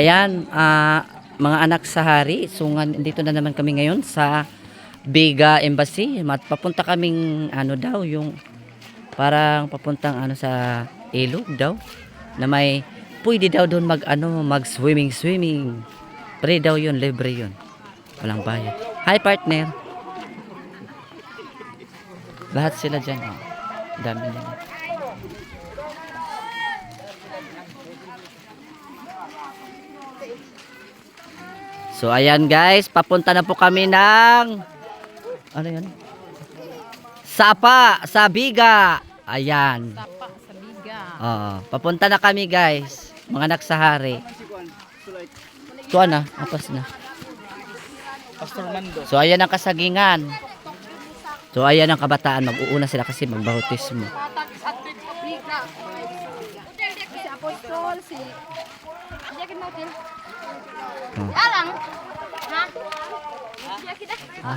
Ayan, mga anak sa hari, so dito na naman kami ngayon sa Biga Embassy. Papunta kaming ano daw, yung parang papuntang ano sa ilog daw na may pwede daw doon mag swimming. Free daw yun, libre yun. Walang bayad. Hi partner. Lahat sila diyan, oh. Dami nila. So ayan guys, papunta na po kami ng ano yan? Sapa, sa Biga. Ayan. Sapa sa biga. Oo, papunta na kami guys. Mga anak sa hari. Tuwa na, apas na. Pastor Mando. So ayan ang kasagingan. So ayan ang kabataan, mag-uuna sila kasi magbautismo. Si Apostol, si... Yakin mo, Tin. Oh. Alang. Ha? Yakin na. Ha?